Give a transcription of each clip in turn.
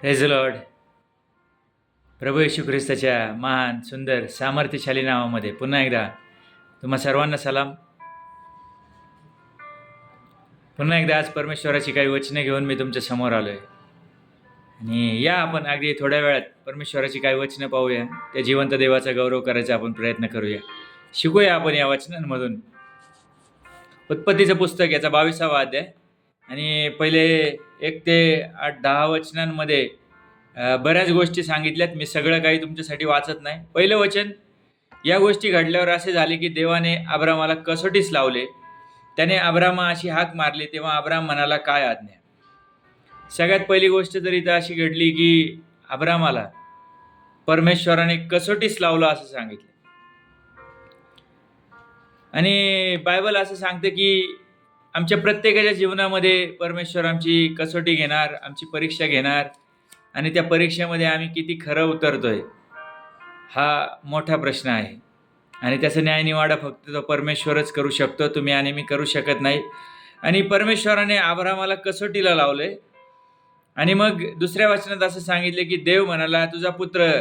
Praise the lord. प्रभू येशू ख्रिस्ताच्या महान सुंदर सामर्थ्यशाली नावामध्ये पुन्हा एकदा तुम्हा सर्वांना सलाम. पुन्हा एकदा आज परमेश्वराची काही वचने घेऊन मी तुमच्या समोर आलो आहे आणि या आपण अगदी थोड्या वेळात परमेश्वराची काही वचनं पाहूया. त्या जिवंत देवाचा गौरव करायचा आपण प्रयत्न करूया. शिकूया आपण या वचनांमधून. उत्पत्तीचं पुस्तक याचा 22वा अध्याय आणि पहिले 1 ते 8-10 वचनांमध्ये बऱ्याच गोष्टी सांगितल्यात. मी सगळं काही तुमच्यासाठी वाचत नाही. पहिलं वचन, या गोष्टी घडल्यावर असे झाले की देवाने अब्रामाला कसोटीस लावले. त्याने अब्रामा अशी हाक मारली, तेव्हा अब्राम म्हणाला, काय आज्ञा. सगळ्यात पहिली गोष्ट तर इथं अशी घडली की अब्रामाला परमेश्वराने कसोटीस लावलं असं सांगितलं. आणि बायबल असं सांगतं की आमच्या प्रत्येकाच्या जीवनामध्ये परमेश्वर आमची कसोटी घेणार, आमची परीक्षा घेणार आणि त्या परीक्षेमध्ये आम्ही किती खरं उतरतोय हा मोठा प्रश्न आहे. आणि त्याचा न्यायनिवाडा फक्त तो परमेश्वरच करू शकतो. तुम्ही आणि मी करू शकत नाही. आणि परमेश्वराने अब्रामाला कसोटीला लावले. आणि मग दुसऱ्या वचनात असं सांगितले की देव म्हणाला, तुझा पुत्र,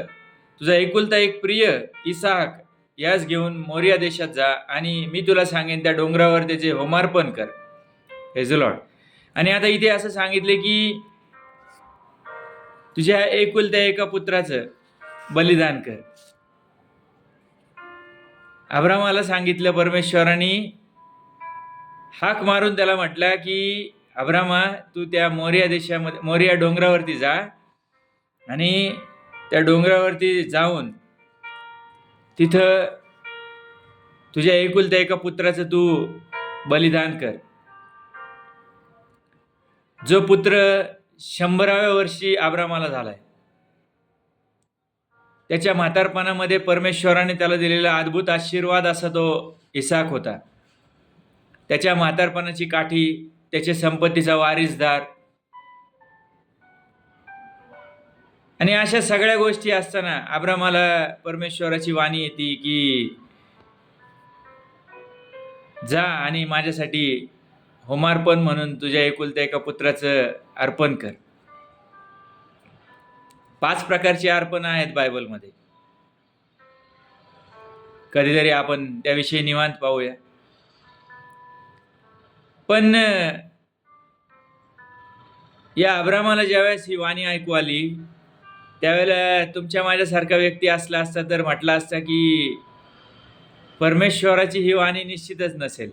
तुझा एकुलता एक प्रिय इसाक यास घेऊन मोरिया देशात जा आणि मी तुला सांगेन त्या डोंगरावर त्याचे होमार्पण कर. Praise the Lord. आणि आता इथे असं सांगितले की तुझ्या एकुलत्या एका पुत्राचं बलिदान कर. अब्रामाला सांगितलं परमेश्वराने, हाक मारून त्याला म्हटलं की अब्रामा, तू त्या मोरिया देशामध्ये मोरिया डोंगरावरती जा आणि त्या डोंगरावरती जाऊन तिथं तुझ्या एकुलत्या एका पुत्राचं तू बलिदान कर. जो पुत्र 100व्या वर्षी अब्रामाला झालाय, त्याच्या म्हातारपणामध्ये परमेश्वराने त्याला दिलेला अद्भुत आशीर्वाद असा तो इसाक होता. त्याच्या म्हातारपणाची काठी, त्याच्या संपत्तीचा वारिसदार आणि अशा सगळ्या गोष्टी असताना अब्रामाला परमेश्वराची वाणी येते की जा आणि माझ्यासाठी होमार्पण म्हणून तुझ्या एकुलत्या एका पुत्राचं अर्पण कर. 5 प्रकारची अर्पण आहेत बायबलमध्ये. कधीतरी आपण त्याविषयी निवांत पाहूया. पण या अब्रामाला ज्यावेळेस ही वाणी ऐकू आली, त्यावेळेला तुमच्या माझ्यासारखा व्यक्ती असला असता तर म्हटला असता की परमेश्वराची ही वाणी निश्चितच नसेल.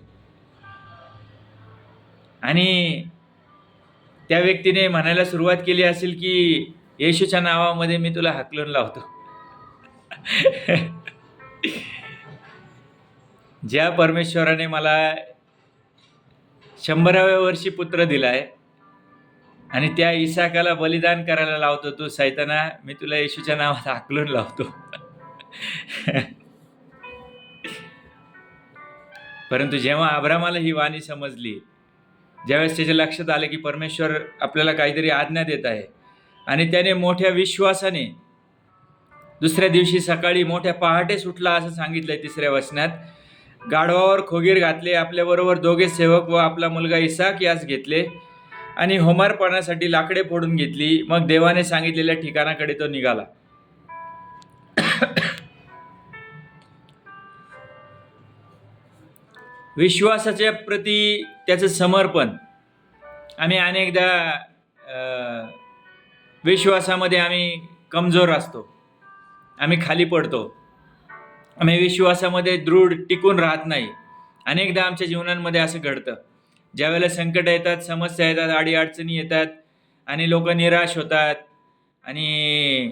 आणि त्या व्यक्तीने म्हणायला सुरुवात केली असेल की येशूच्या नावामध्ये मी तुला हाकलून लावतो. ज्या परमेश्वराने मला 100व्या वर्षी पुत्र दिलाय आणि त्या इसाकाला बलिदान करायला लावतो, तू सैताना, मी तुला येशूच्या नावात हाकलून लावतो. परंतु जेव्हा अब्रामाला ही वाणी समजली, ज्यावेळेस त्याच्या लक्षात आलं की परमेश्वर आपल्याला काहीतरी आज्ञा देत आहे आणि त्याने मोठ्या विश्वासाने दुसऱ्या दिवशी सकाळी मोठ्या पहाटे सुटला असं सांगितलंय 3ऱ्या वचनात. गाढवावर खोगीर घातले, आपल्याबरोबर 2 सेवक व आपला मुलगा इसाक यास घेतले आणि होमार्पणासाठी लाकडे फोडून घेतली. मग देवाने सांगितलेल्या ठिकाणाकडे तो निघाला. विश्वासाच्या प्रती त्याचं समर्पण. आम्ही अनेकदा विश्वासामध्ये आम्ही कमजोर असतो, आम्ही खाली पडतो, आम्ही विश्वासामध्ये दृढ टिकून राहत नाही. अनेकदा आमच्या जीवनांमध्ये असं घडतं. ज्यावेळेला संकट येतात, समस्या येतात, अडीअडचणी येतात आणि लोक निराश होतात आणि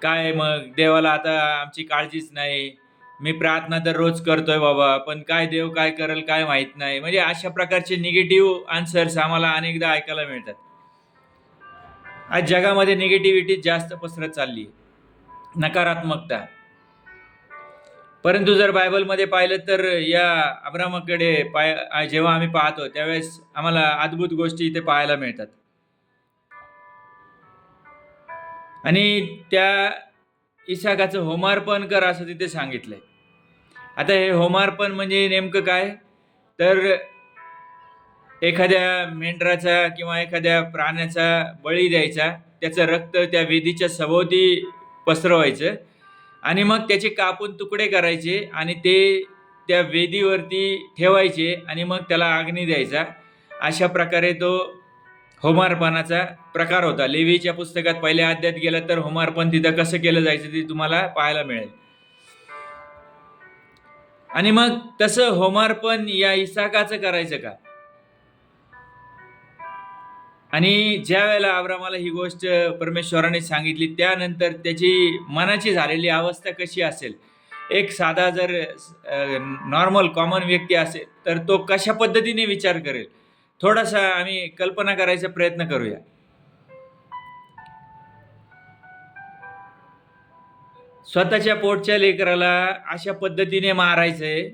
काय मग देवाला आता आमची काळजीच नाही, मी प्रार्थना तर रोज करतोय बाबा, पण काय देव काय करेल काय माहीत नाही. म्हणजे अशा प्रकारचे निगेटिव्ह आन्सर्स आम्हाला अनेकदा ऐकायला मिळतात. आज जगामध्ये निगेटिव्हिटी जास्त पसरत चालली, नकारात्मकता. परंतु जर बायबलमध्ये पाहिलं तर या अब्रामाकडे जेव्हा आम्ही पाहतो त्यावेळेस आम्हाला अद्भुत गोष्टी इथे पाहायला मिळतात. आणि त्या इसाकाचं होमार्पण कर असं तिथे सांगितलंय. आता हे होमार्पण म्हणजे नेमकं काय, तर एखाद्या मेंढराचा किंवा एखाद्या प्राण्याचा बळी द्यायचा त्याचं रक्त त्या वेदीच्या सभोवती पसरवायचं आणि मग त्याचे कापून तुकडे करायचे आणि ते त्या वेदीवरती ठेवायचे आणि मग त्याला अग्नी द्यायचा. अशा प्रकारे तो होमार्पणाचा प्रकार होता. लेवीच्या पुस्तकात पहिल्या अध्यायात गेलं तर होमार्पण तिथं कसं केलं जायचं ते तुम्हाला पाहायला मिळेल. आणि मग तसं होमार्पण या इसाकाचं करायचं का? आणि ज्या वेळेला अब्रामाला ही गोष्ट परमेश्वराने सांगितली त्यानंतर त्याची मनाची झालेली अवस्था कशी असेल? एक साधा जर नॉर्मल कॉमन व्यक्ती असेल तर तो कशा पद्धतीने विचार करेल? थोडासा आम्ही कल्पना करायचा प्रयत्न करूया. स्वतःच्या पोटच्या लेकराला अशा पद्धतीने मारायचंय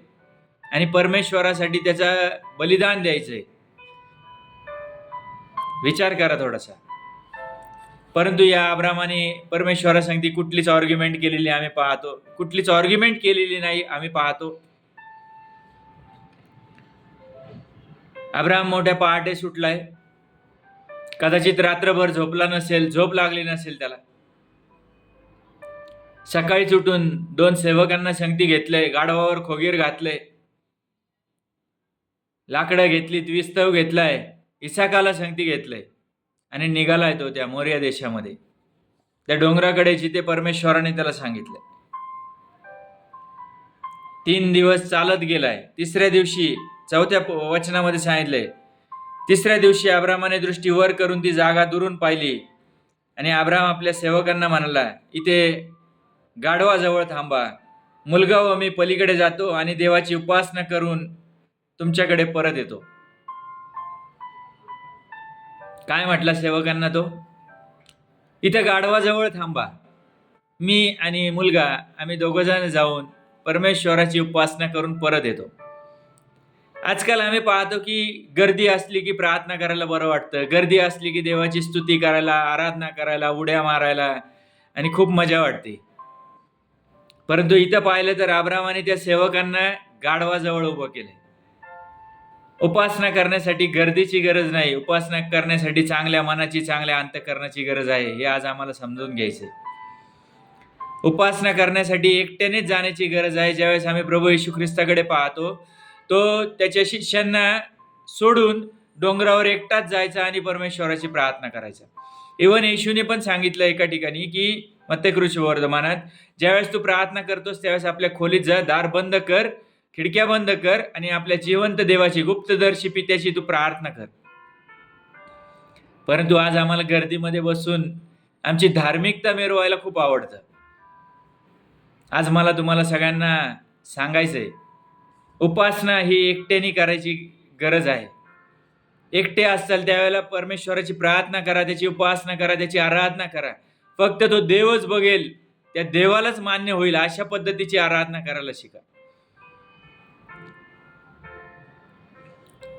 आणि परमेश्वरासाठी त्याचा बलिदान द्यायचंय. विचार करा थोडासा. परंतु या अब्रामाने परमेश्वरासंगती कुठलीच आर्ग्युमेंट केलेली आम्ही पाहतो, कुठलीच आर्ग्युमेंट केलेली नाही आम्ही पाहतो. अब्राम मोठ्या पहाटे सुटलाय, कदाचित रात्रभर झोपला नसेल, झोप लागली नसेल त्याला. सकाळीच उठून 2 सेवकांना संगती घेतलंय, गाढवावर खोगीर घातलंय, लाकडं घेतलीत, विस्तव घेतलाय, इसाकाला संगती घेतलंय आणि निघालाय तो त्या मोरिया देशामध्ये, त्या डोंगराकडे जिथे परमेश्वराने त्याला सांगितलंय. 3 दिवस चालत गेलाय. तिसऱ्या दिवशी 4थ्या वचनामध्ये सांगितलंय, तिसऱ्या दिवशी अब्रामाने दृष्टी वर करून ती जागा दुरून पाहिली आणि अब्राम आपल्या सेवकांना म्हणाला, इथे गाढवाजवळ थांबा, मुलगा व मी पलीकडे जातो आणि देवाची उपासना करून तुमच्याकडे परत येतो. काय म्हटला सेवकांना तो? इथं गाढवाजवळ थांबा, मी आणि मुलगा आम्ही दोघंजण जाऊन परमेश्वराची उपासना करून परत येतो. आजकाल आम्ही पाहतो की गर्दी असली की प्रार्थना करायला बरं वाटतं, गर्दी असली की देवाची स्तुती करायला, आराधना करायला, उड्या मारायला आणि खूप मजा वाटते. परंतु इथं पाहिलं तर अब्रामाने त्या सेवकांना गाढवाजवळ उभं केलंय. उपासना करण्यासाठी गर्दीची गरज नाही, उपासना करण्यासाठी चांगल्या मनाची, चांगल्या अंतःकरणाची गरज आहे, हे आज आम्हाला समजून घ्यायचंय. उपासना करण्यासाठी एकट्यानेच जाण्याची गरज आहे. ज्यावेळेस आम्ही प्रभू येशू ख्रिस्ताकडे पाहतो, तो त्याच्या शिष्यांना सोडून डोंगरावर एकटाच जायचा आणि परमेश्वराची प्रार्थना करायचा. इव्हन येशूने पण सांगितलं एका ठिकाणी की मत्तय वर्तमानात, ज्यावेळेस तू प्रार्थना करतोस त्यावेळेस आपल्या खोलीत जा, दार बंद कर, खिडक्या बंद कर आणि आपल्या जिवंत देवाची, गुप्तदर्शी पित्याची तू प्रार्थना कर. परंतु आज आम्हाला गर्दीमध्ये बसून आमची धार्मिकता मिरवायला खूप आवडतं. आज मला तुम्हाला सगळ्यांना सांगायचंय, उपासना ही एकट्याने करायची गरज आहे. एकटे असताल त्यावेळेला परमेश्वराची प्रार्थना करा, त्याची उपासना करा, त्याची आराधना करा. फक्त तो देवच बघेल, त्या देवालाच मान्य होईल अशा पद्धतीची आराधना करायला शिका.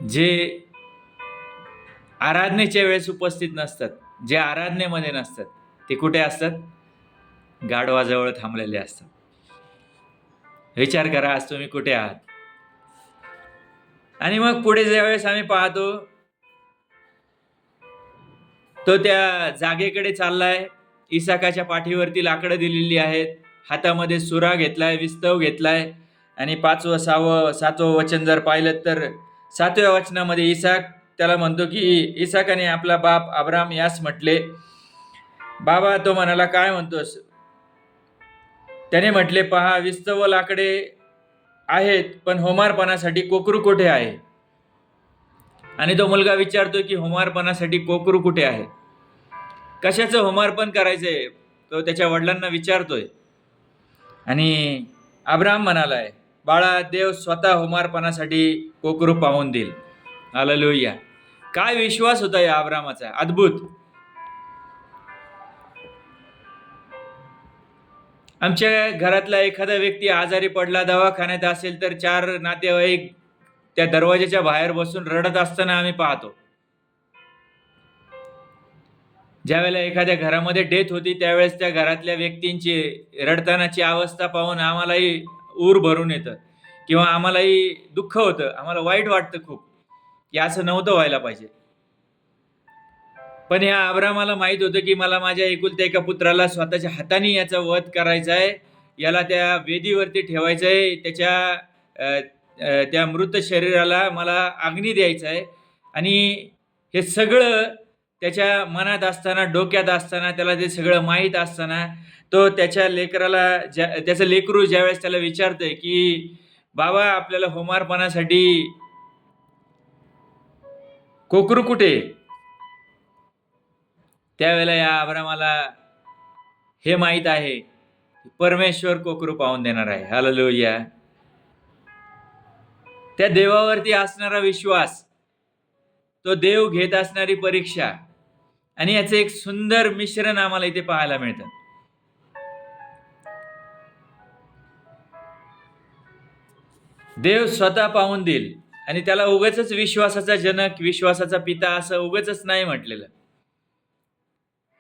जे आराधनेच्या वेळेस उपस्थित नसतात, जे आराधनेमध्ये नसतात, ते कुठे असतात? गाढवाजवळ थांबलेले असतात. विचार करा, आज तुम्ही कुठे आहात? आणि मग पुढे ज्यावेळेस आम्ही पाहतो, तो त्या जागेकडे चाललाय. इसाकाच्या पाठीवरती लाकडं दिलेली आहेत, हातामध्ये सुरा घेतलाय, विस्तव घेतलाय आणि 5वं 6वं 7वं वचन जर पाहिलं तर 7व्या वचनामध्ये इसाक त्याला म्हणतो की इसाकाने आपला बाप अब्राम यास म्हटले. बाबा तो म्हणाला, काय म्हणतोस? त्याने म्हटले, पहा विस्तव लाकडे आहेत, पण होमार्पणासाठी कोकरू कुठे आहे? आणि तो मुलगा विचारतोय की होमार्पणासाठी कोकरू कुठे आहे? कशाचं होमार्पण करायचंय तो त्याच्या वडिलांना विचारतोय. आणि अब्राम म्हणालाय, बाळा देव स्वतः होमार्पणासाठी कोकरू पाहून देईल. हालेलुया. काय विश्वास होता या अब्रामाचा, अद्भुत. आमच्या घरातला एखादा व्यक्ती आजारी पडला, दवाखान्यात असेल तर 4 नातेवाईक त्या दरवाजाच्या बाहेर बसून रडत असताना आम्ही पाहतो. ज्यावेळेला एखाद्या घरामध्ये डेथ होती त्यावेळेस त्या घरातल्या व्यक्तींची रडतानाची अवस्था पाहून आम्हालाही ऊर भरून येतं किंवा आम्हालाही दुःख होतं, आम्हाला वाईट वाटतं खूप की असं नव्हतं व्हायला पाहिजे. पण ह्या अब्रामाला माहित होतं की मला माझ्या एकुलत्या एका पुत्राला स्वतःच्या हाताने याचा वध करायचा आहे, याला त्या वेदीवरती ठेवायचं आहे, त्या मृत शरीराला मला अग्नी द्यायचा आहे. आणि हे सगळं त्याच्या मनात असताना, डोक्यात असताना, त्याला ते सगळं माहीत असताना, तो त्याच्या लेकराला त्याचं लेकरू ज्यावेळेस त्याला विचारतंय की बाबा आपल्याला होमार्पणासाठी कोकरू कुठे, त्यावेळेला या अब्रामाला हे माहीत आहे परमेश्वर कोकरू पाहून देणार आहे. हालेलुया. त्या देवावरती असणारा विश्वास, तो देव घेत असणारी परीक्षा, आणि याचं एक सुंदर मिश्रण आम्हाला इथे पाहायला मिळतं. देव स्वतः पाहून देईल, आणि त्याला उगाचच विश्वासाचा जनक, विश्वासाचा पिता असं उगाचच नाही म्हटलेलं.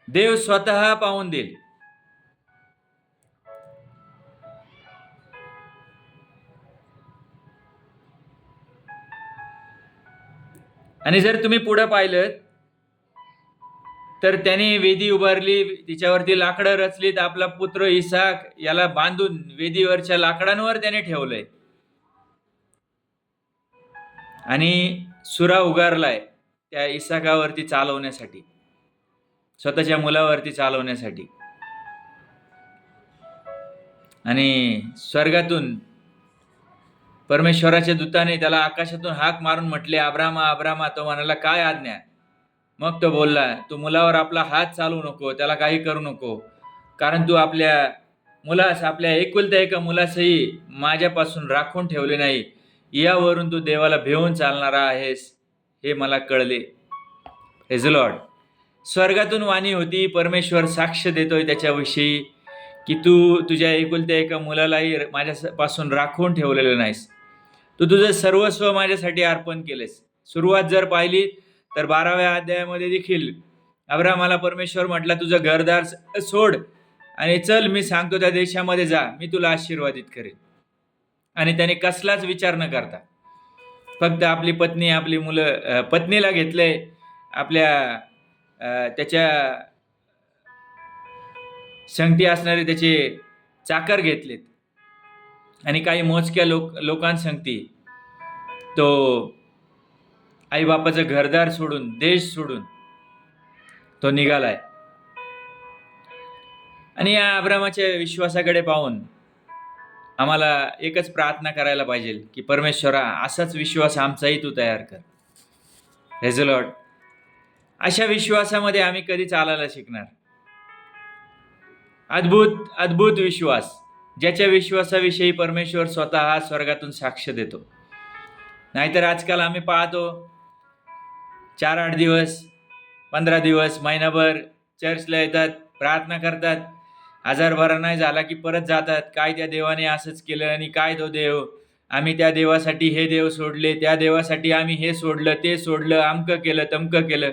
देव स्वतः पाहून देईल. आणि जर तुम्ही पुढे पाहिलं तर त्याने वेदी उभारली, तिच्यावरती लाकडं रचलीत, आपला पुत्र इसाक याला बांधून वेदीवरच्या लाकडांवर त्याने ठेवलंय, आणि सुरा उगारलाय त्या इसाकावरती चालवण्यासाठी, स्वतःच्या मुलावरती चालवण्यासाठी. आणि स्वर्गातून परमेश्वराच्या दूताने त्याला आकाशातून हाक मारून म्हटले, अब्रामा अब्रामा. तो म्हणाला, काय आज्ञा? मग तो बोलला, तू मुलावर आपला हात चालवू नको, त्याला काही करू नको, कारण तू आपल्या मुलास, आपल्या एकुलत्या एका मुलासही माझ्यापासून राखून ठेवले नाही. यावरून तू देवाला भेऊन चालणारा आहेस हे मला कळले. Praise the lord. स्वर्गातून वाणी होती, परमेश्वर साक्ष देतोय त्याच्याविषयी की तू तुझ्या एकुलत्या एका मुलालाही माझ्यापासून राखून ठेवलेलं नाहीस, तू तुझं सर्वस्व माझ्यासाठी अर्पण केलेस. सुरुवात जर पाहिली तर 12व्या अध्यायामध्ये देखील अब्रामाला परमेश्वर म्हटला, तुझं घरदार सोड आणि चल, मी सांगतो त्या देशामध्ये जा, मी तुला आशीर्वादित करेन. आणि त्याने कसलाच विचार न करता फक्त आपली पत्नी, आपली मुलं, पत्नीला घेतलंय, आपल्या त्याच्या संगती असणारे त्याचे चाकर घेतलेत, आणि काही मोजक्या लोकांसंगती तो आईबापाचं घरदार सोडून, देश सोडून तो निघालाय. आणि या अब्रामाच्या विश्वासाकडे पाहून आम्हाला एकच प्रार्थना करायला पाहिजे की परमेश्वरा, असाच विश्वास आमचाही तू तयार कर. Praise the Lord. अशा विश्वासामध्ये आम्ही कधी चालायला शिकणार? अद्भुत अद्भुत विश्वास, ज्याच्या विश्वासाविषयी परमेश्वर स्वतः स्वर्गातून साक्ष देतो. नाहीतर आजकाल आम्ही पाहतो 4-8 दिवस, 15 दिवस, महिनाभर चर्चला येतात, प्रार्थना करतात, आजार बरा नाही झाला की परत जातात. काय त्या देवाने असंच केलं, आणि काय तो देव, आम्ही त्या देवासाठी हे देव सोडले, त्या देवासाठी आम्ही हे सोडलं, ते सोडलं, अमकं केलं, तमकं केलं,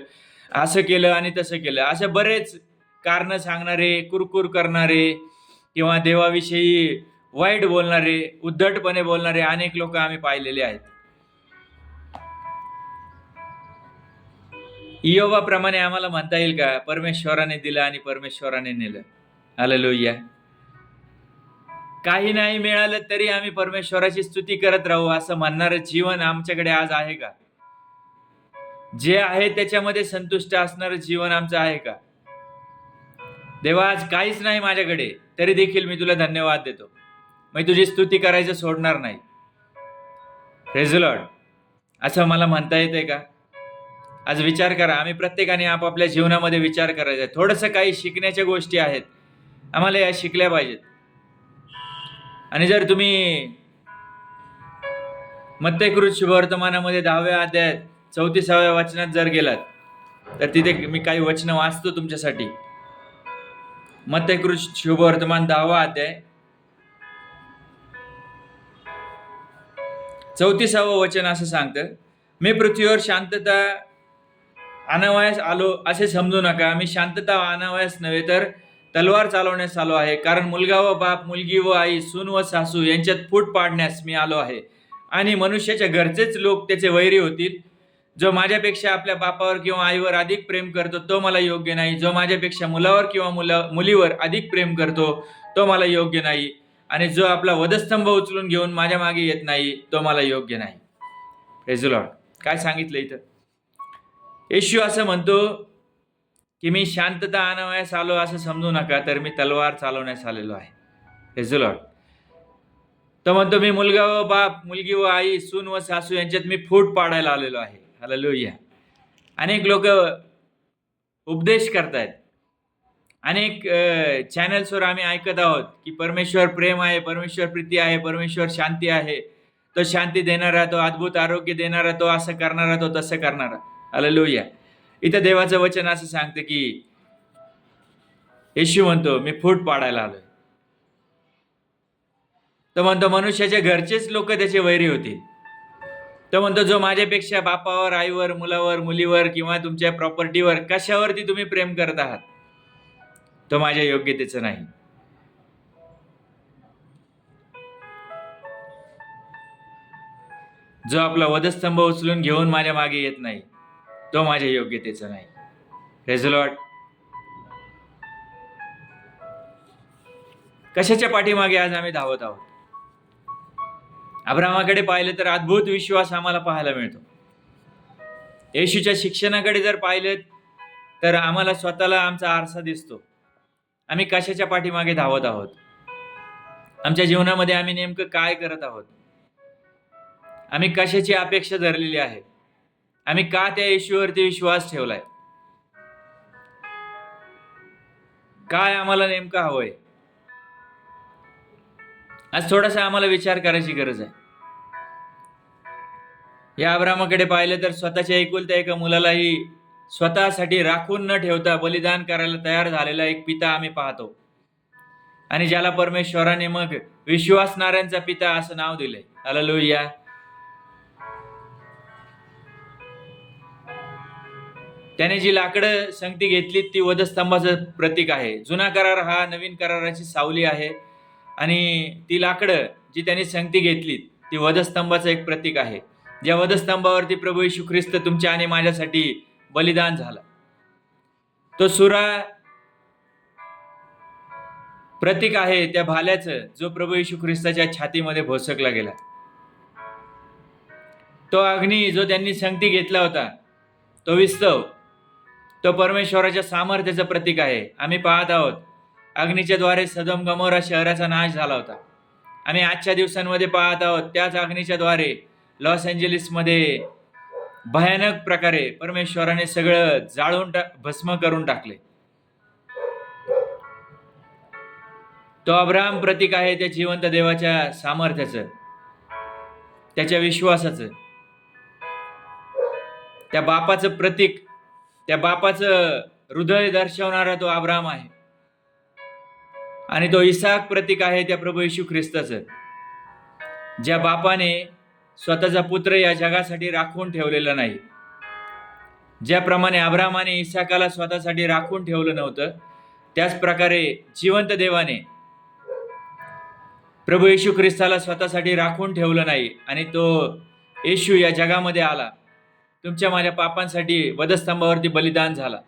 असं केलं आणि तसं केलं. असे बरेच कारणं सांगणारे, कुरकुर करणारे, किंवा देवाविषयी वाईट बोलणारे, उद्धटपणे बोलणारे अनेक लोक आम्ही पाहिलेले आहेत. इयोबाप्रमाणे आम्हाला म्हणता येईल का, परमेश्वराने दिलं आणि परमेश्वराने नेलं? हालेलुया. काही नाही मिळालं तरी आम्ही परमेश्वराची स्तुती करत राहू असं म्हणणारं जीवन आमच्याकडे आज आहे का? जे आहे त्याच्यामध्ये संतुष्ट असणारं जीवन आमचं आहे का? देवा, आज काहीच नाही माझ्याकडे, तरी देखील मी तुला धन्यवाद देतो, मी तुझी स्तुती करायचं सोडणार नाही. Praise the Lord. असं मला म्हणता येतंय का? आज विचार करा. आम्ही प्रत्येकाने आपापल्या जीवनामध्ये विचार करायचा. थोडंसं काही शिकण्याच्या गोष्टी आहेत, आम्हाला या शिकल्या पाहिजेत. आणि जर तुम्ही मत्तेकृत शुभवर्तमानामध्ये 10व्या अध्यायात 34व्या वचनात जर गेलात तर तिथे मी काही वचनं वाचतो तुमच्यासाठी. मत्तेकृत शुभवर्तमान 10वा अध्याय 34वं वचन असं सांगतं, मी पृथ्वीवर शांतता आणावयास आलो असे समजू नका. मी शांतता आणावयास नव्हे तर तलवार चालवण्यास आलो आहे. कारण मुलगा व बाप, मुलगी व आई, सून व सासू यांच्यात फूट पाडण्यास मी आलो आहे. आणि मनुष्याच्या घरचेच लोक त्याचे वैरी होतील. जो माझ्यापेक्षा आपल्या बापावर किंवा आईवर अधिक प्रेम करतो तो मला योग्य नाही. जो माझ्यापेक्षा मुलावर किंवा मुलीवर अधिक प्रेम करतो तो मला योग्य नाही. आणि जो आपला वधस्तंभ उचलून घेऊन माझ्या मागे येत नाही तो मला योग्य नाही. Praise the Lord. काय सांगितलं इथं? येशू असं म्हणतो की मी शांतता आणण्यास आलो असं समजू नका, तर मी तलवार चालवण्यास आलेलो आहे. Praise the Lord. तो म्हणतो मी मुलगा व बाप, मुलगी व आई, सून व सासू यांच्यात मी फूट पाडायला आलेलो आहे. हालेलुया. अनेक लोक उपदेश करतायत, अनेक चॅनल्सवर आम्ही ऐकत आहोत की परमेश्वर प्रेम आहे, परमेश्वर प्रीती आहे, परमेश्वर शांती आहे, तो शांती देणारा, तो अद्भुत आरोग्य देणारा, तो असं करणारा, तो तसं करणारा. हालेलुया. इथं देवाचं वचन असं सांगतं की येशू म्हणतो मी फूट पाडायला आलोय. तो म्हणतो मनुष्याच्या घरचेच लोक त्याचे वैरी होतील. तो म्हणतो जो माझ्यापेक्षा बापावर, आईवर, मुलावर, मुलीवर किंवा तुमच्या प्रॉपर्टीवर कशावरती तुम्ही प्रेम करत आहात तो माझ्या योग्यतेचं नाही. जो आपला वधस्तंभ उचलून घेऊन माझ्या मागे येत नाही तो माझ्या योग्यतेचं नाही. Praise the Lord. कशाच्या पाठीमागे आज आम्ही धावत आहोत? अब्रामाकडे पाहिलं तर अद्भुत विश्वास आम्हाला पाहायला मिळतो. येशूच्या शिक्षणाकडे जर पाहिलं तर आम्हाला स्वतःला आमचा आरसा दिसतो. आम्ही कशाच्या पाठीमागे धावत आहोत? आमच्या जीवनामध्ये आम्ही नेमकं काय करत आहोत? आम्ही कशाची अपेक्षा धरलेली आहे? आम्ही का त्या येशूवरती विश्वास ठेवलाय? काय आम्हाला नेमकं हवंय? आज थोडासा आम्हाला विचार करायची गरज आहे. या अब्रामाकडे पाहिलं तर स्वतःच्या एकुलत्या एका मुलालाही स्वतःसाठी राखून न ठेवता बलिदान करायला तयार झालेला एक पिता आम्ही पाहतो. आणि ज्याला परमेश्वराने मग विश्वासणाऱ्यांचा पिता असं नाव दिलंय. हालेलुया. त्याने जी लाकडं संगती घेतली ती वधस्तंभाचं प्रतीक आहे. जुना करार हा नवीन कराराची सावली आहे आणि ती लाकडं जी त्यांनी संगती घेतली ती वधस्तंभाचं एक प्रतीक आहे. ज्या वधस्तंभावरती प्रभू येशू ख्रिस्त तुमच्या आणि माझ्यासाठी बलिदान झाला. तो सुरा प्रतीक आहे त्या भाल्याचं जो प्रभू येशू ख्रिस्ताच्या छातीमध्ये भोसकला गेला. तो अग्नी जो त्यांनी संगती घेतला होता तो विस्तव, तो परमेश्वराच्या सामर्थ्याचं प्रतीक आहे. आम्ही पाहत आहोत अग्नीच्या द्वारे सदोम गमोरा शहराचा नाश झाला होता. आम्ही आजच्या दिवसांमध्ये पाहत आहोत त्याच अग्नीच्या द्वारे लॉस एंजेलिसमध्ये भयानक प्रकारे परमेश्वराने सगळं जाळून भस्म करून टाकले. तो अब्राहम प्रतीक आहे त्या जिवंत देवाच्या सामर्थ्याचं, त्याच्या विश्वासाचं, त्या बापाचं प्रतीक, त्या बापाचं हृदय दर्शवणारा तो अब्राहम आहे. आणि तो इसाक प्रतीक आहे त्या प्रभू येशू ख्रिस्ताचं, ज्या बापाने स्वतःचा पुत्र या जगासाठी राखून ठेवलेला नाही. ज्याप्रमाणे अब्राहमाने इसाकाला स्वतःसाठी राखून ठेवलं नव्हतं त्याच प्रकारे जिवंत देवाने प्रभू येशू ख्रिस्ताला स्वतःसाठी राखून ठेवलं नाही. आणि तो येशू या जगामध्ये आला, तुमच्या माझ्या पापांसाठी वधस्तंभावरती बलिदान झाला,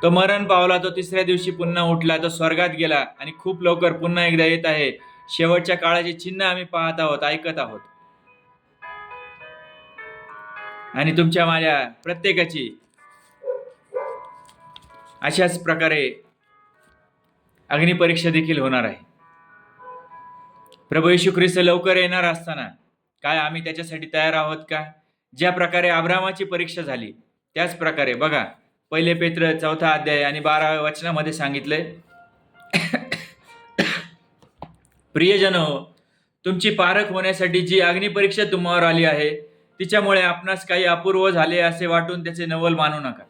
तो मरण पावला, तो तिसऱ्या दिवशी पुन्हा उठला, तो स्वर्गात गेला आणि खूप लवकर पुन्हा एकदा येत आहे. शेवटच्या काळाची चिन्ह आम्ही पाहत आहोत, ऐकत आहोत. आणि तुमच्या माझ्या प्रत्येकाची अशाच प्रकारे अग्निपरीक्षा देखील होणार आहे. प्रभू येशू ख्रिस्त लवकर येणार असताना काय आम्ही त्याच्यासाठी तयार आहोत का? ज्या प्रकारे अब्रामाची परीक्षा झाली त्याच प्रकारे बघा 1 पेत्र 4 अध्याय आणि 12व्या वचनामध्ये सांगितलंय, प्रियजनो, तुमची पारख होण्यासाठी जी अग्निपरीक्षा तुम्हावर आली आहे तिच्यामुळे आपणास काही अपूर्व झाले असे वाटून त्याचे नवल मानू नका.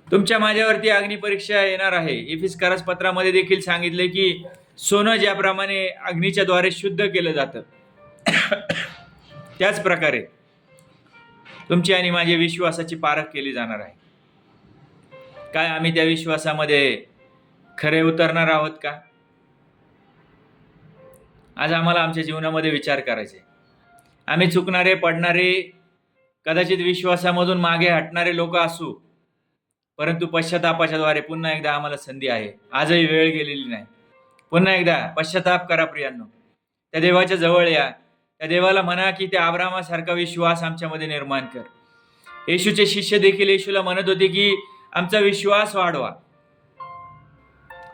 तुमच्या माझ्यावरती अग्निपरीक्षा येणार आहे. इफिसकारास पत्रामध्ये देखील सांगितले की सोनं ज्याप्रमाणे अग्नीच्या द्वारे शुद्ध केलं जातं त्याच प्रकारे तुमची आणि माझी विश्वासाची पारख केली जाणार आहे. काय आम्ही त्या विश्वासामध्ये खरे उतरणार आहोत का? आज आम्हाला आमच्या जीवनामध्ये विचार करायचे. आम्ही चुकणारे, पडणारे कदाचित विश्वासामधून मागे हटणारे लोक असू, परंतु पश्चातापाच्या द्वारे पुन्हा एकदा आम्हाला संधी आहे. आजही वेळ गेलेली नाही. पुन्हा एकदा पश्चाताप करा प्रियांनो. त्या देवाच्या जवळ या. त्या देवाला म्हणा की त्या अब्रामासारखा विश्वास आमच्यामध्ये निर्माण कर. येशूचे शिष्य देखील येशूला म्हणत होते की आमचा विश्वास वाढवा.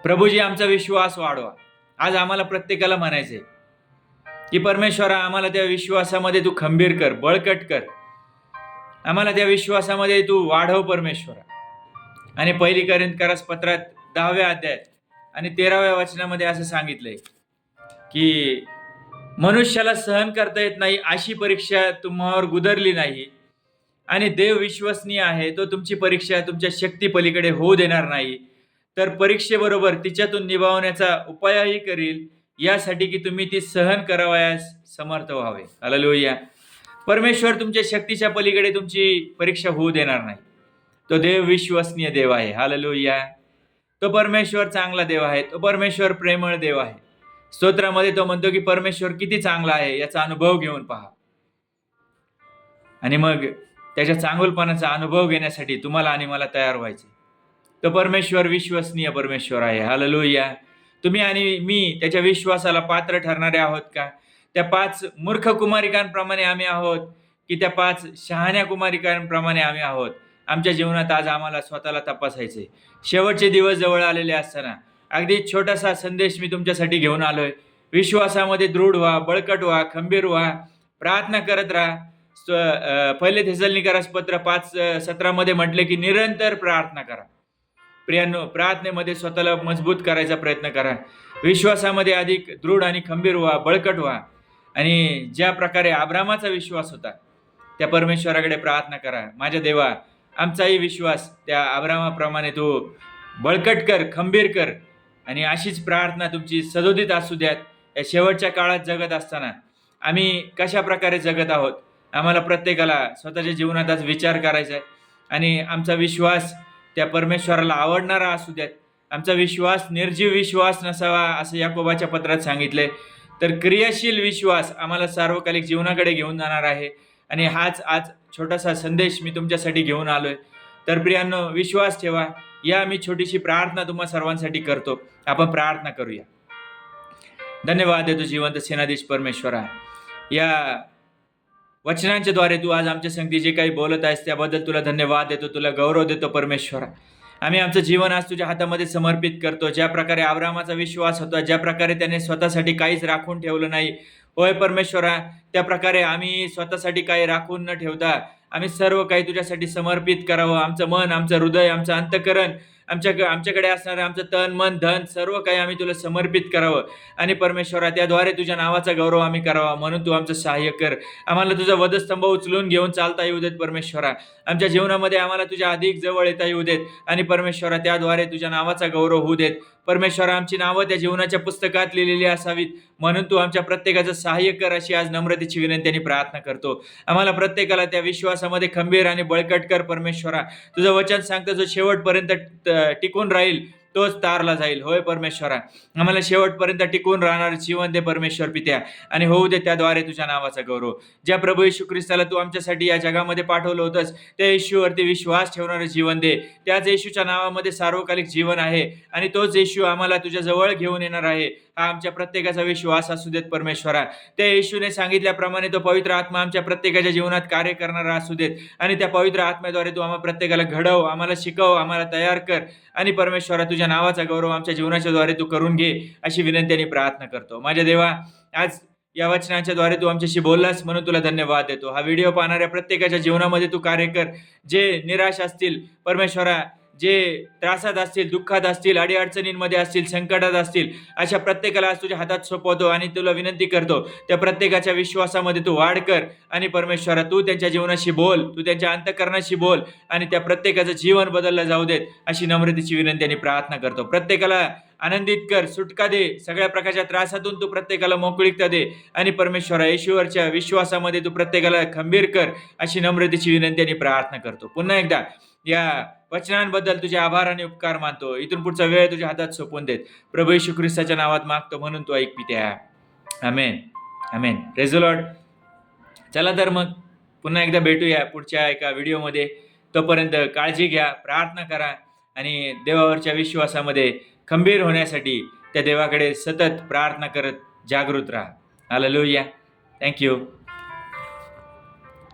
प्रभूजी, आमचा विश्वास वाढवा. आज आम्हाला प्रत्येकाला म्हणायचंय की परमेश्वरा, आम्हाला त्या विश्वासामध्ये तू खंबीर कर, बळकट कर. आम्हाला त्या विश्वासामध्ये तू वाढव परमेश्वरा. आणि पहिली कोरिंथकरास पत्रात 10व्या अध्यायात आणि 13व्या वचनामध्ये असं सांगितलंय की मनुष्याला सहन करता येत नाही अशी परीक्षा तुम्हावर गुदरली नाही, आणि देव विश्वसनीय आहे, तो तुमची परीक्षा तुमच्या शक्ती पलीकडे होऊ देणार नाही, तर परीक्षेबरोबर तिच्यातून निभावण्याचा उपायही करील, यासाठी की तुम्ही ती सहन करावयास समर्थ व्हावे. हालेलुया. परमेश्वर तुमच्या शक्तीच्या पलीकडे तुमची परीक्षा होऊ देणार नाही. तो देव विश्वसनीय देव आहे. हालेलुया. तो परमेश्वर चांगला देव आहे. तो परमेश्वर प्रेमळ देव आहे. स्तोत्रामध्ये तो म्हणतो की परमेश्वर किती चांगला आहे याचा अनुभव घेऊन पहा. आणि मग त्याच्या चांगुलपणाचा अनुभव घेण्यासाठी तुम्हाला आणि मला तयार व्हायचे. तो परमेश्वर विश्वसनीय परमेश्वर आहे. हालेलुया. तुम्ही आणि मी त्याच्या विश्वासाला पात्र ठरणारे आहोत का? त्या 5 मूर्ख कुमारिकांप्रमाणे आम्ही आहोत की त्या 5 शहाण्या कुमारिकांप्रमाणे आम्ही आहोत? आमच्या जीवनात आज आम्हाला स्वतःला तपासायचे. शेवटचे दिवस जवळ आलेले असताना अगदी छोटासा संदेश मी तुमच्यासाठी घेऊन आलोय. विश्वासामध्ये दृढ व्हा, बळकट व्हा, खंबीर व्हा, प्रार्थना करत राहा. पहिले थेसलोनिकरास पत्र 5:17 मध्ये म्हटले की निरंतर प्रार्थना करा. प्रियांनो, प्रार्थनेमध्ये स्वतःला मजबूत करायचा प्रयत्न करा. विश्वासामध्ये अधिक दृढ आणि खंबीर व्हा, बळकट व्हा. आणि ज्या प्रकारे अब्रामाचा विश्वास होता त्या परमेश्वराकडे प्रार्थना करा. माझ्या देवा, आमचाही विश्वास त्या अब्रामाप्रमाणे तू बळकट कर, खंबीर कर. आणि अशीच प्रार्थना तुमची सदोदित असू द्यात. या शेवटच्या काळात जगत असताना आम्ही कशा प्रकारे जगत आहोत, आम्हाला प्रत्येकाला स्वतःच्या जीवनात आज विचार करायचा आहे. आणि आमचा विश्वास त्या परमेश्वराला आवडणारा असू द्यात. आमचा विश्वास निर्जीव विश्वास नसावा असं याकोबाच्या पत्रात सांगितलंय. तर क्रियाशील विश्वास आम्हाला सार्वकालिक जीवनाकडे घेऊन जाणार आहे. आणि हाच आज छोटासा संदेश मी तुमच्यासाठी घेऊन आलोय. तर प्रियांनो, विश्वास ठेवा. या मी छोटीशी प्रार्थना तुम्हा सर्वांसाठी करतो. आपण प्रार्थना करूया. धन्यवाद देतो जिवंत सेनाधीश परमेश्वरा. या वचनांच्या द्वारे तू आज आमच्या संगती जे काही बोलत आहेस त्याबद्दल तुला धन्यवाद देतो, तुला गौरव देतो परमेश्वरा. आम्ही आमचं जीवन आज तुझ्या हातामध्ये समर्पित करतो. ज्या प्रकारे अब्रामाचा विश्वास होता, ज्या प्रकारे त्याने स्वतःसाठी काहीच राखून ठेवलं नाही, होय परमेश्वरा, त्या प्रकारे आम्ही स्वतःसाठी काही राखून न ठेवता आम्ही सर्व काही तुझ्यासाठी समर्पित करावं. आमचं मन, आमचं हृदय, आमचं अंतःकरण, आमच्याकडे असणारं आमचं तन, मन, धन सर्व काही आम्ही तुला समर्पित करावं. आणि परमेश्वरा, त्याद्वारे तुझ्या नावाचा गौरव आम्ही करावा. म्हणून तू आमचं सहाय्य कर. आम्हाला तुझा वधस्तंभ उचलून घेऊन चालता येऊ देत परमेश्वरा. आमच्या जीवनामध्ये आम्हाला तुझ्या अधिक जवळ येता येऊ देत. आणि परमेश्वरा, त्याद्वारे तुझ्या नावाचा गौरव होऊ देत. परमेश्वरा, आमची नावं त्या जीवनाच्या पुस्तकात लिहिलेली असावीत. म्हणून तू आमच्या प्रत्येकाचं सहाय्य कर, अशी आज नम्रतेची विनंती आणि प्रार्थना करतो. आम्हाला प्रत्येकाला त्या विश्वासामध्ये खंबीर आणि बळकट कर परमेश्वरा. तुझं वचन सांगतं जो शेवटपर्यंत टिकून राहील तोच तारला जाईल. होय परमेश्वरा, आम्हाला शेवटपर्यंत टिकून राहणार जीवन दे परमेश्वर पित्या. आणि होऊ दे त्याद्वारे तुझ्या नावाचा गौरव. ज्या प्रभू येशू ख्रिस्ताला तू आमच्यासाठी या जगामध्ये पाठवलं होतंस त्या येशूवरती विश्वास ठेवणारं जीवन दे. त्याच येशूच्या नावामध्ये सार्वकालिक जीवन आहे. आणि तोच येशू आम्हाला तुझ्या जवळ घेऊन येणार आहे. हा आमच्या प्रत्येकाचा विश्वास असू देत परमेश्वरा. त्या येशूने सांगितल्याप्रमाणे तो पवित्र आत्मा आमच्या प्रत्येकाच्या जीवनात कार्य करणारा असू देत. आणि त्या पवित्र आत्म्याद्वारे तू आम्हाला प्रत्येकाला घडव, आम्हाला शिकव, आम्हाला तयार कर. आणि परमेश्वरा, तुझ्या नावाचा गौरव आमच्या जीवनाच्या द्वारे तू करून घे, अशी विनंती आणि प्रार्थना करतो. माझ्या देवा, आज या वचनांच्या द्वारे तू आमच्याशी बोललास म्हणून तुला धन्यवाद देतो. हा व्हिडिओ पाहणाऱ्या प्रत्येकाच्या जीवनामध्ये तू कार्य कर. जे निराश असतील परमेश्वरा, जे त्रासात असतील, दुःखात असतील, अडीअडचणींमध्ये असतील, संकटात असतील, अशा प्रत्येकाला आज तुझ्या हातात सोपवतो. आणि तुला विनंती करतो, त्या प्रत्येकाच्या विश्वासामध्ये तू वाढ कर. आणि परमेश्वरा, तू त्यांच्या जीवनाशी बोल, तू त्यांच्या अंतःकरणाशी बोल. आणि त्या प्रत्येकाचं जीवन बदललं जाऊ देत, अशी नम्रतेची विनंती आणि प्रार्थना करतो. प्रत्येकाला आनंदित कर, सुटका दे. सगळ्या प्रकारच्या त्रासातून तू प्रत्येकाला मोकळीकता दे. आणि परमेश्वरा, येशूवरच्या विश्वासामध्ये तू प्रत्येकाला खंबीर कर, अशी नम्रतेची विनंती आणि प्रार्थना करतो. पुन्हा एकदा या वचनांबद्दल तुझे आभार आणि उपकार मानतो. इथून पुढचा वेळ तुझ्या हातात सोपवून देत प्रभू येशू ख्रिस्ताच्या नावात मागतो, म्हणून तू ऐक पित्या. आमेन, आमेन. Praise the lord. चला तर मग पुन्हा एकदा भेटूया पुढच्या एका व्हिडिओमध्ये. तोपर्यंत काळजी घ्या, प्रार्थना करा आणि देवावरच्या विश्वासामध्ये खंबीर होण्यासाठी त्या देवाकडे सतत प्रार्थना करत जागृत राहा. हालेलुया. थँक्यू.